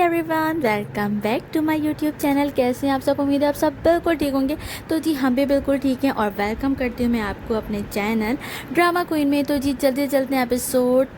Everyone, welcome back to my YouTube channel. कैसे हैं आप सब? उम्मीद है आप सब बिल्कुल ठीक होंगे। तो जी हम भी बिल्कुल ठीक हैं और वेलकम करती हूँ मैं आपको अपने चैनल ड्रामा क्वीन में। तो जी चलते चलते हैं एपिसोड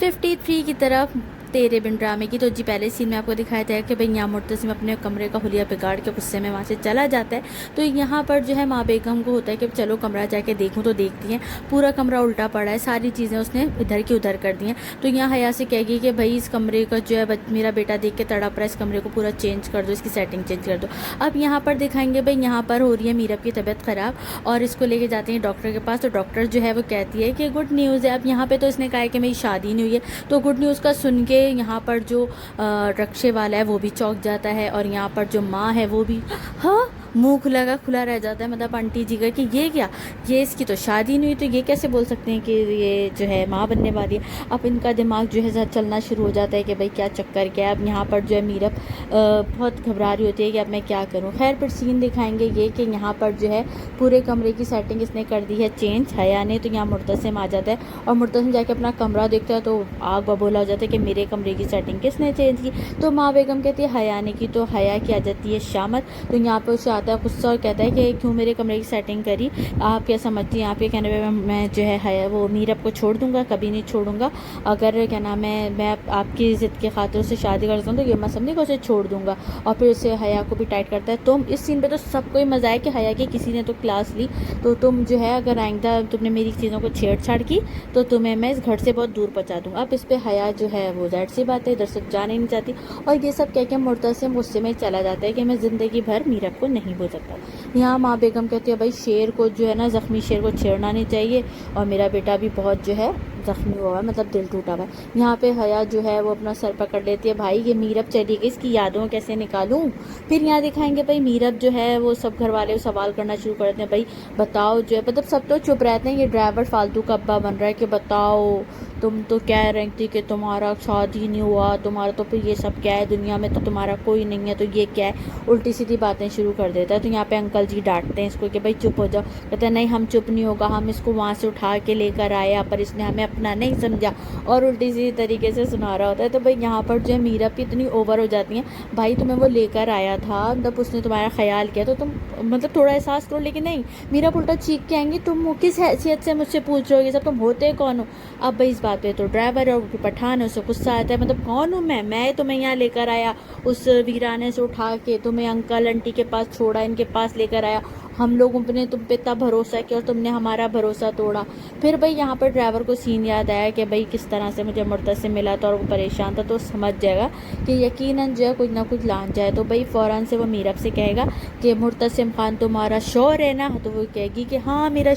53 की तरफ, तेरे बिन ड्रामे की। तो जी पहले सीन में आपको दिखाया था कि भाई यहाँ मुर्तसिम अपने कमरे का हुलिया बिगाड़ के गुस्से में वहाँ से चला जाता है। तो यहाँ पर जो है माँ बेगम को होता है कि चलो कमरा जाके देखूँ। तो देखती हैं पूरा कमरा उल्टा पड़ा है, सारी चीज़ें उसने इधर की उधर कर दी हैं। तो यहाँ हया से कहेगी कि भाई इस कमरे का जो है मेरा बेटा देख के तड़प रहा है, इस कमरे को पूरा चेंज कर दो, इसकी सेटिंग चेंज कर दो। अब यहाँ पर दिखाएंगे भाई यहाँ पर हो रही है मीरब की तबीयत ख़राब और इसको लेके जाते हैं डॉक्टर के पास। तो डॉक्टर जो है वो कहती है कि गुड न्यूज़ है। अब यहाँ पे तो इसने कहा है कि मेरी शादी नहीं हुई है। तो गुड न्यूज़ का सुन के यहाँ पर जो रक्षे वाला है वो भी चौंक जाता है और यहाँ पर जो माँ है वो भी हाँ मुंह खुला रह जाता है। मतलब आंटी जी का कि ये क्या, ये इसकी तो शादी नहीं हुई, तो ये कैसे बोल सकते हैं कि ये जो है माँ बनने वाली है। अब इनका दिमाग जो है चलना शुरू हो जाता है कि भाई क्या चक्कर क्या है। अब यहाँ पर जो है मीरब बहुत घबरा रही होती है कि अब मैं क्या करूँ। खैर फिर सीन दिखाएंगे ये कि यहाँ पर जो है पूरे कमरे की सेटिंग इसने कर दी है चेंज हया ने। तो यहाँ मुर्तसिम आ जाता है और मुर्तसिम जाके अपना कमरा देखता है तो आग बबूला हो जाता है कि मेरे कमरे की सेटिंग किसने चेंज की। तो माँ बेगम कहती है हया ने की। तो हया की आ जाती है शामत। तो यहाँ पर उसे आता है गुस्सा और कहता है कि क्यों मेरे कमरे की सेटिंग करी, आप क्या समझती हैं, आपके कहने पे मैं जो है वो मीरब को छोड़ दूंगा, कभी नहीं छोड़ूंगा। अगर क्या नाम है मैं आपकी ज़िद के खातिर उससे शादी करता हूँ तो ये मैं समझी कि उसे छोड़ दूंगा। और फिर उसे हया को भी टाइट करता है। तो इस सीन पे तो सबको ही मज़ा है कि हया की किसी ने तो क्लास ली। तो तुम जो है अगर आइंदा तुमने मेरी चीज़ों को छेड़छाड़ की तो तुम्हें मैं इस घर से बहुत दूर पहुँचा दूँ। अब इस पर हया जो है वो ज़ाहिर सी बात है इधर से जाने नहीं चाहती और ये सब कह के मुर्तसिम गुस्से में चला जाता है कि मैं ज़िंदगी भर मीरब को नहीं भूल सकता। यहाँ माँ बेगम कहती है भाई शेर को जो है ना, ज़ख्मी शेर को छेड़ना नहीं चाहिए और मेरा बेटा भी बहुत जो है ज़ख्मी हुआ है, मतलब दिल टूटा हुआ है। यहाँ पे हया जो है वो अपना सर पकड़ लेती है, भाई ये मीरब चली गई, इसकी यादों कैसे निकालूं। फिर यहाँ दिखाएंगे भाई मीरब जो है वो सब घर वाले सवाल करना शुरू कर देते हैं, भाई बताओ जो है, मतलब सब तो चुप रहते हैं, ये ड्राइवर फालतू का अब्बा बन रहा है कि बताओ तुम तो कह रही थी कि तुम्हारा शादी नहीं हुआ, तुम्हारा तो फिर ये सब क्या है, दुनिया में तो तुम्हारा कोई नहीं है, तो ये क्या है, उल्टी सीधी बातें शुरू कर देता है। तो यहाँ पे अंकल जी डांटते हैं इसको कि भाई चुप हो जाओ। कहते हैं नहीं हम चुप नहीं होगा, हम इसको वहाँ से उठा के लेकर आया पर इसने हमें अपना नहीं समझा और उल्टी सीधी तरीके से सुना रहा होता है। तो भाई यहाँ पर जो है मीरब भी इतनी ओवर हो जाती है, भाई तुम्हें वो लेकर आया था, मतलब उसने तुम्हारा ख्याल किया तो तुम मतलब थोड़ा एहसास करो। लेकिन नहीं, मीरब उल्टा चीख के आएंगी, तुम किस हैसियत से मुझसे पूछ रहे हो ये सब, तुम होते कौन हो। अब भाई इस बात पे तो ड्राइवर और पठान है, उसे गुस्सा आता है, मतलब कौन हूँ मैं तुम्हें यहाँ लेकर आया, उस वीराने से उठा के तुम्हें अंकल आंटी के पास छोड़ा, इनके पास लेकर आया, हम लोगों ने तुम पे इतना भरोसा किया और तुमने हमारा भरोसा तोड़ा। फिर भाई यहाँ पर ड्राइवर को सीन याद आया कि भाई किस तरह से मुझे मुर्तसिम मिला था और वो परेशान था, तो समझ जाएगा कि यकीनन जो है कुछ ना कुछ लान जाए। तो भाई फ़ौरन से वो मीरब से कहेगा कि मुर्तसिम खान तुम्हारा शौहर है ना। तो वो कहेगी कि हाँ मेरा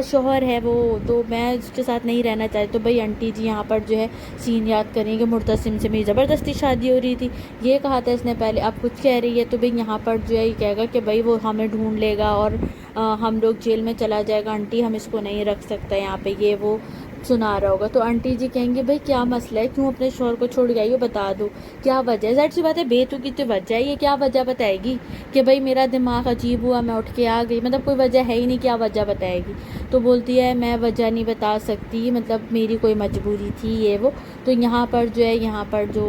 शौहर है वो, तो मैं उसके साथ नहीं रहना चाहती। तो भाई आंटी जी यहाँ पर जो है सीन याद करेंगे, मुर्तसिम से मेरी ज़बरदस्ती शादी हो रही थी, ये कहा था इसने पहले, अब कुछ कह रही है। तो भाई यहाँ पर जो है ये कहेगा कि भाई वो हमें ढूंढ लेगा और हम लोग जेल में चला जाएगा, आंटी हम इसको नहीं रख सकते यहाँ पे, ये वो सुना रहा होगा। तो आंटी जी कहेंगे भाई क्या मसला है, क्यों अपने शौहर को छोड़ गई हो, बता दो क्या वजह है। ज़ाहिर सी बात है बेतुकी तो वजह है, ये क्या वजह बताएगी कि भाई मेरा दिमाग अजीब हुआ मैं उठ के आ गई, मतलब कोई वजह है ही नहीं, क्या वजह बताएगी। तो बोलती है मैं वजह नहीं बता सकती, मतलब मेरी कोई मजबूरी थी ये वो। तो यहाँ पर जो है यहाँ पर जो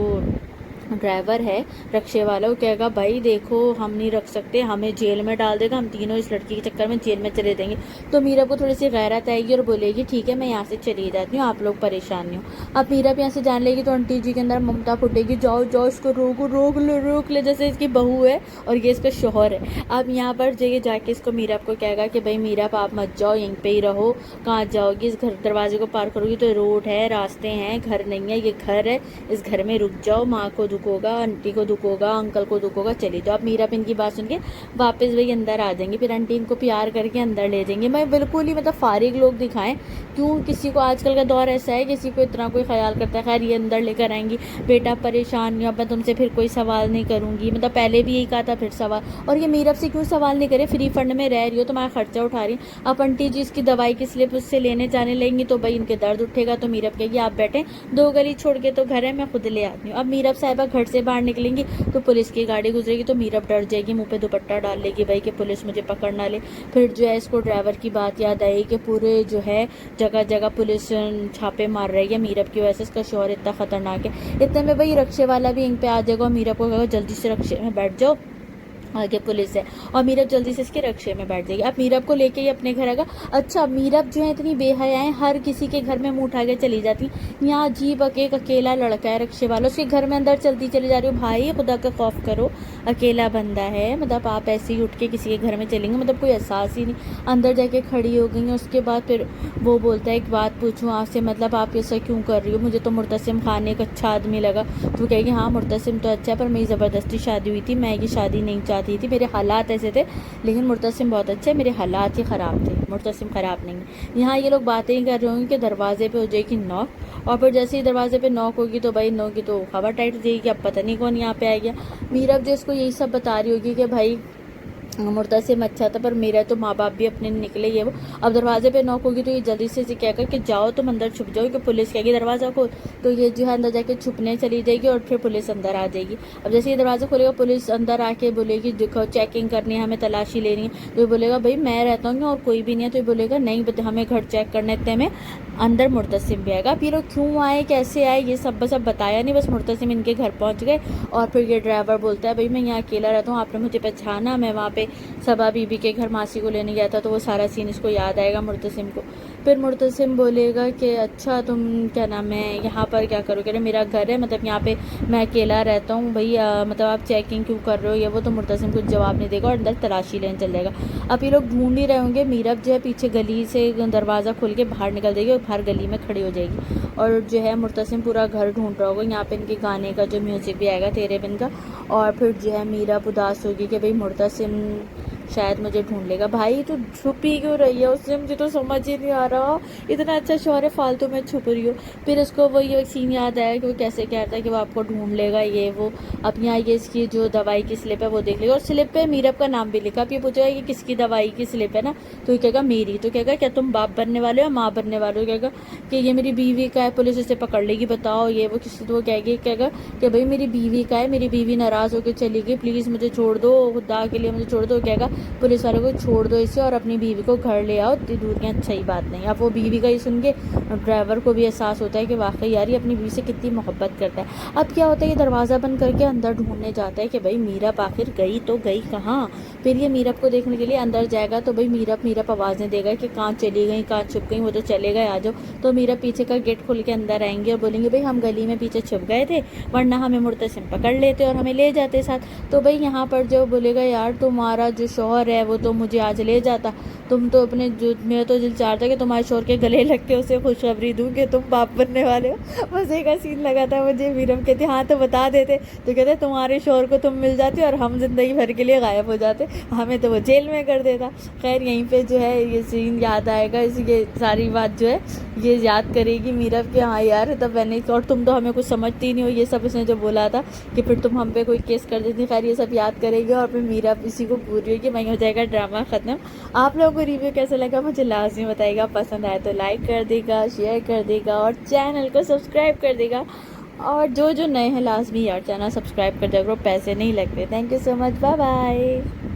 ड्राइवर है रक्षे वाला वो कहेगा भाई देखो हम नहीं रख सकते, हमें जेल में डाल देगा, हम तीनों इस लड़की के चक्कर में जेल में चले देंगे। तो मीरा को थोड़ी सी गैरत आएगी और बोलेगी ठीक है मैं यहाँ से चली जाती हूँ, आप लोग परेशान नहीं हो। अब मीरा भी यहाँ से जान लेगी तो आंटी जी के अंदर ममता फुटेगी, जाओ जाओ इसको रोक ले जैसे इसकी बहू है और ये इसका शौहर है। अब यहाँ पर जगह जाके इसको मीरा को कहेगा कि भाई मीरा आप मत जाओ, यहीं पे ही रहो, कहाँ जाओगी, इस घर दरवाजे को पार करोगी तो रोड है, रास्ते हैं, घर नहीं है, ये घर है, इस घर में रुक जाओ, माँ को दुख होगा, आंटी को दुख होगा, अंकल को दुख होगा, चली जाओ। अब मीरा इनकी बात सुन के वापस वही अंदर आ जाएंगे, फिर आंटी इनको प्यार करके अंदर ले जाएंगे। मैं बिल्कुल ही मतलब फारिग लोग दिखाएं, क्यों किसी को आजकल का दौर ऐसा है किसी को इतना कोई ख्याल करता है। खैर ये अंदर लेकर आएंगी, बेटा परेशान नहीं हो, मैं तुमसे फिर कोई सवाल नहीं करूंगी, मतलब पहले भी यही कहा था फिर सवाल, और ये मीरब से क्यों सवाल नहीं करे, फ्री फंड में रह रही हो, तुम्हारा खर्चा उठा रही। अब आंटी जी इसकी दवाई की स्लिप उससे लेने जाने लगेंगी तो भाई इनके दर्द उठेगा। तो मीरब कहेगी आप बैठे, 2 गली छोड़ के तो घर है, मैं खुद ले आती हूँ। अब मीरब साहिबा घर से बाहर निकलेंगी तो पुलिस की गाड़ी गुजरेगी तो मीरब डर जाएगी, मुंह पे दुपट्टा डाल लेगी भाई कि पुलिस मुझे पकड़ ना ले। फिर जो है इसको ड्राइवर की बात याद आई कि पूरे जो है जगह जगह पुलिस छापे मार रही है मीरब की वजह से, इसका शोहर इतना खतरनाक है। इतने में भाई रक्शे वाला भी यहीं पे आ जाएगा और मीरब को कहेगा जल्दी से रक्शे में बैठ जाओ, आगे पुलिस है। और मीरब जल्दी से इसके रक्शे में बैठ जाएगी। अब मीरब को लेके ही अपने घर आएगा। अच्छा मीरब जो है इतनी बेहया है, हर किसी के घर में मुंह उठा के चली जाती। यहाँ अजीब एक अकेला लड़का है रक्शे वाला, उसके घर में अंदर चलती चली जा रही हो। भाई खुदा का खौफ करो, अकेला बंदा है, मतलब आप ऐसे ही उठ के किसी के घर में चलेंगे, मतलब कोई एहसास ही नहीं। अंदर जाके खड़ी हो गई। उसके बाद फिर वो बोलता है एक बात पूछूं आपसे, मतलब आप ऐसा क्यों कर रही हो, मुझे तो मुर्तसिम खान एक अच्छा आदमी लगा। तो कहेगी हाँ मुर्तसिम तो अच्छा है पर मेरी ज़बरदस्ती शादी हुई थी, मैं ये शादी नहीं चाहती थी, मेरे हालात ऐसे थे, लेकिन मुर्तसिम बहुत अच्छे, मेरे हालात ही ख़राब थे, मुर्तसिम ख़राब नहीं है। यहाँ ये लोग बातें ही कर रहे होंगे कि दरवाजे पे हो जाएगी नॉक, और फिर जैसे ही दरवाजे पे नॉक होगी तो भाई नॉक की तो खबर टाइट हो जाएगी, अब पता नहीं कौन यहाँ पे आ गया। मीरब जो इसको यही सब बता रही होगी कि भाई मुर्तसिम अच्छा था पर मेरा तो माँ बाप भी अपने निकले ये वो। अब दरवाजे पे नॉक होगी तो ये जल्दी से कहकर कि जाओ तुम अंदर छुप जाओ कि पुलिस कहेगी दरवाज़ा खोल, तो ये जो है अंदर जाके छुपने चली जाएगी और फिर पुलिस अंदर आ जाएगी। अब जैसे ये दरवाज़ा खोलेगा पुलिस अंदर आके बोलेगी देखो चेकिंग करनी है, हमें तलाशी लेनी है। तो ये बोलेगा भाई मैं रहता हूँ और कोई भी नहीं है। तो ये बोलेगा नहीं हमें घर चेक करने इतने में अंदर मुर्तसिम भी आएगा। फिर वो क्यों आए कैसे आए ये सब बस अब बताया नहीं, बस मुर्तसिम इनके घर पहुँच गए। और फिर ये ड्राइवर बोलता है भाई मैं यहाँ अकेला रहता हूँ, आपने मुझे पहचाना, मैं वहाँ पे सबा बीबी के घर मासी को लेने गया था। तो वो सारा सीन इसको याद आएगा मुर्तसिम को। फिर मुर्तसिम बोलेगा कि अच्छा तुम क्या नाम है यहाँ पर क्या करोगे, मेरा घर है, मतलब यहाँ पे मैं अकेला रहता हूँ भाई, मतलब आप चेकिंग क्यों कर रहे हो ये वो। तो मुर्तसिम कुछ जवाब नहीं देगा और अंदर तलाशी लेने चल जाएगा। अब ये लोग ढूंढ ही रहे होंगे, मीरब जो है पीछे गली से दरवाज़ा खोल के बाहर निकल जाएगी और बाहर गली में खड़ी हो जाएगी। और जो है मुर्तसिम पूरा घर ढूंढ रहा होगा, यहाँ पे इनके गाने का जो म्यूज़िक भी आएगा तेरे बिन का। और फिर जो है मीरब उदास होगी कि भाई मुर्तसिम शायद मुझे ढूंढ लेगा। भाई तो छुप ही क्यों रही है उससे, मुझे तो समझ ही नहीं आ रहा, इतना अच्छा शौहर है फालतू में छुप रही हो। फिर उसको वो ये सीन याद आया कि वो कैसे कहता है कि वो आपको ढूंढ लेगा ये वो। अब यहाँ ये इसकी जो दवाई की स्लिप है वो देख लेगा और स्लिप पे मीरब का नाम भी लिखा। अब ये पूछेगा कि किसकी दवाई की स्लिप है ना, तो ये कहेगा मेरी। तो कहेगा क्या तुम बाप बनने वाले हो या माँ बनने वाले हो, कहेगा कि ये मेरी बीवी का है, पुलिस इसे पकड़ लेगी बताओ ये वो किसी। तो वो कहेगा कि भाई मेरी बीवी का है, मेरी बीवी नाराज़ होकर चली गई, प्लीज़ मुझे छोड़ दो, खुदा के लिए मुझे छोड़ दो। कहेगा पुलिस वाले को छोड़ दो इसे और अपनी बीवी को घर ले आओ, इतनी दूर की अच्छा ही बात नहीं। अब वो बीवी का ही सुन के ड्राइवर को भी एहसास होता है कि वाकई यार ये अपनी बीवी से कितनी मोहब्बत करता है। अब क्या होता है ये दरवाज़ा बंद करके अंदर ढूंढने जाता है कि भाई मीरब आखिर गई तो गई कहाँ। फिर ये मीरब को देखने के लिए अंदर जाएगा तो भाई मीरब आवाज़ें देगा कि कहाँ चली गई कहाँ छुप गई, वो तो चले गए आ जाओ। तो मीरब पीछे का गेट खोल के अंदर आएंगे और बोलेंगे भाई हम गली में पीछे छुप गए थे वरना हमें मुर्तसिम पकड़ लेते और हमें ले जाते साथ। तो भाई यहाँ पर जो बोलेगा यार तुम्हारा जो शौहर है वो तो मुझे आज ले जाता, तुम तो अपने जो मेरा तो दिल चाहता कि तुम्हारे शौहर के गले लग के उसे खुशखबरी दूँ कि तुम बाप बनने वाले हो। मज़े का सीन लगा था मुझे। मीरब कहते हाँ तो बता देते, तो कहते तुम्हारे शौहर को तुम मिल जाते और हम ज़िंदगी भर के लिए गायब हो जाते, हमें तो वो जेल में कर देता। खैर यहीं पे जो है ये सीन याद आएगा, ये सारी बात जो है ये याद करेगी मीरब कि हाँ यार तब मैंने और तुम तो हमें कुछ समझती नहीं हो, ये सब उसने जो बोला था कि फिर तुम हम पे कोई केस कर देती। खैर ये सब याद करेगी और फिर मीरब इसी को पूरी होगी, वहीं हो जाएगा ड्रामा ख़त्म। आप लोगों को रिव्यू कैसा लगा मुझे लाजमी बताइएगा, पसंद आए तो लाइक कर देगा, शेयर कर देगा और चैनल को सब्सक्राइब कर देगा। और जो नए हैं लाजमी यार चैनल सब्सक्राइब कर देगा, पैसे नहीं लगते। Thank you so much, bye bye.